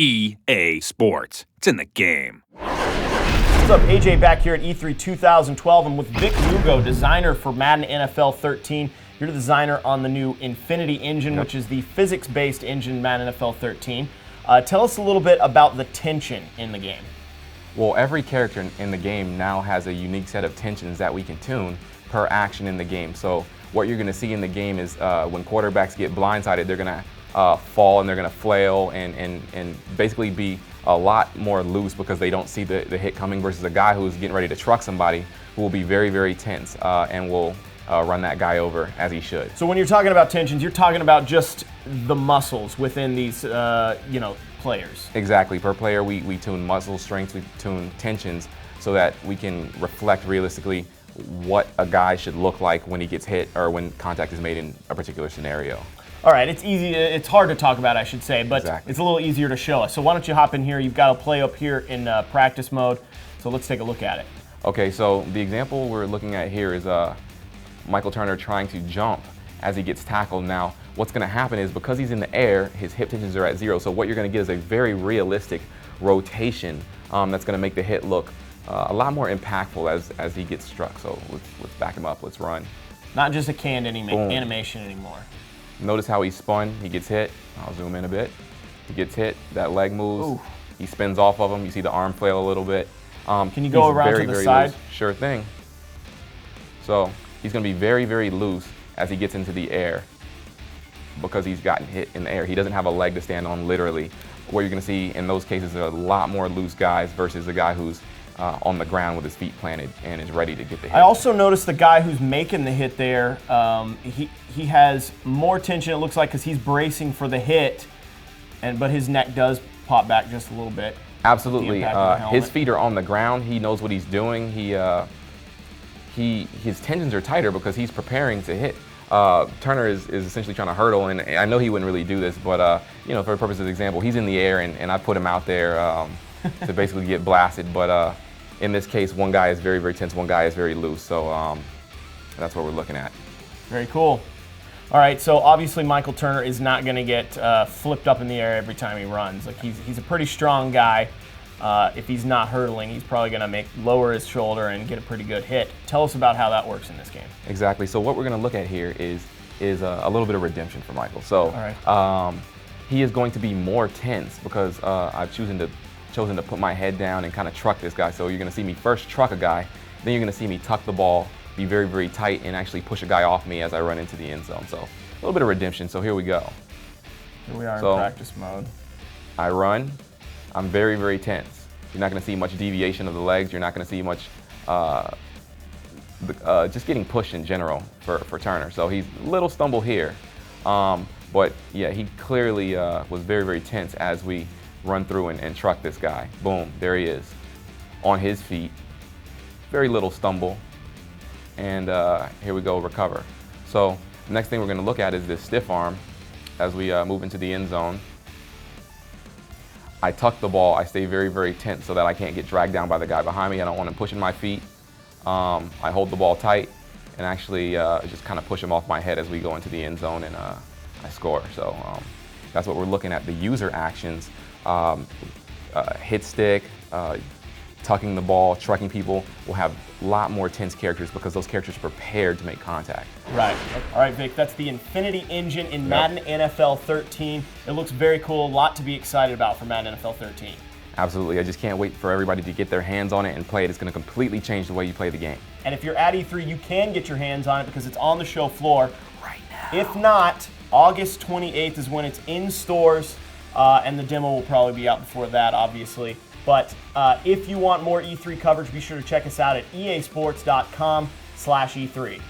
EA Sports. It's in the game. What's up, AJ back here at E3 2012. I'm with Vic Lugo, designer for Madden NFL 13. You're the designer on the new Infinity engine, which is the physics-based engine in Madden NFL 13. Tell us a little bit about the tension in the game. Well, every character in the game now has a unique set of tensions that we can tune per action in the game. So what you're going to see in the game is when quarterbacks get blindsided, they're going to fall and they're going to flail and basically be a lot more loose because they don't see the hit coming, versus a guy who's getting ready to truck somebody who will be very, very tense and will run that guy over as he should. So when you're talking about tensions, you're talking about just the muscles within these players. Exactly. Per player, we tune muscle strengths, we tune tensions so that we can reflect realistically what a guy should look like when he gets hit or when contact is made in a particular scenario. All right, it's hard to talk about, I should say, but Exactly. It's a little easier to show us. So why don't you hop in here? You've got a play up here in practice mode, so let's take a look at it. Okay, so the example we're looking at here is Michael Turner trying to jump as he gets tackled. Now, what's going to happen is because he's in the air, his hip tensions are at 0, so what you're going to get is a very realistic rotation that's going to make the hit look a lot more impactful as he gets struck. So let's back him up, let's run. Not just a canned animation anymore. Notice how he spun, he gets hit. I'll zoom in a bit. He gets hit, that leg moves, Ooh. He spins off of him. You see the arm flail a little bit. Can you go around to the side? Loose. Sure thing. So he's going to be very, very loose as he gets into the air because he's gotten hit in the air. He doesn't have a leg to stand on, literally. What you're going to see in those cases are a lot more loose guys versus a guy who's on the ground with his feet planted and is ready to get the hit. I also noticed the guy who's making the hit there, he has more tension, it looks like, because he's bracing for the hit, but his neck does pop back just a little bit. Absolutely. His feet are on the ground. He knows what he's doing. His tensions are tighter because he's preparing to hit. Turner is essentially trying to hurdle, and I know he wouldn't really do this, but for the purpose of the example, he's in the air, and I put him out there to basically get blasted. But in this case, one guy is very, very tense, one guy is very loose. So that's what we're looking at. Very cool. All right, so obviously Michael Turner is not going to get flipped up in the air every time he runs. Like he's a pretty strong guy. If he's not hurdling, he's probably going to lower his shoulder and get a pretty good hit. Tell us about how that works in this game. Exactly. So what we're going to look at here is a little bit of redemption for Michael. So he is going to be more tense because I've chosen to put my head down and kind of truck this guy. So you're going to see me first truck a guy, then you're going to see me tuck the ball, be very, very tight, and actually push a guy off me as I run into the end zone. So a little bit of redemption. So here we go. Here we are in practice mode. I run. I'm very, very tense. You're not going to see much deviation of the legs. You're not going to see much just getting pushed in general for Turner. So he's a little stumble here. But yeah, he clearly was very, very tense as we run through and truck this guy. Boom, there he is on his feet. Very little stumble. And here we go, recover. So the next thing we're going to look at is this stiff arm as we move into the end zone. I tuck the ball. I stay very, very tense so that I can't get dragged down by the guy behind me. I don't want him pushing my feet. I hold the ball tight and actually just kind of push him off my head as we go into the end zone, and I score. So that's what we're looking at. The user actions, hit stick, tucking the ball, trucking people, will have a lot more tense characters because those characters are prepared to make contact. Right. All right, Vic, that's the Infinity engine in Madden NFL 13. It looks very cool. A lot to be excited about for Madden NFL 13. Absolutely. I just can't wait for everybody to get their hands on it and play it. It's going to completely change the way you play the game. And if you're at E3, you can get your hands on it because it's on the show floor right now. If not, August 28th is when it's in stores, and the demo will probably be out before that, obviously. But if you want more E3 coverage, be sure to check us out at easports.com/E3.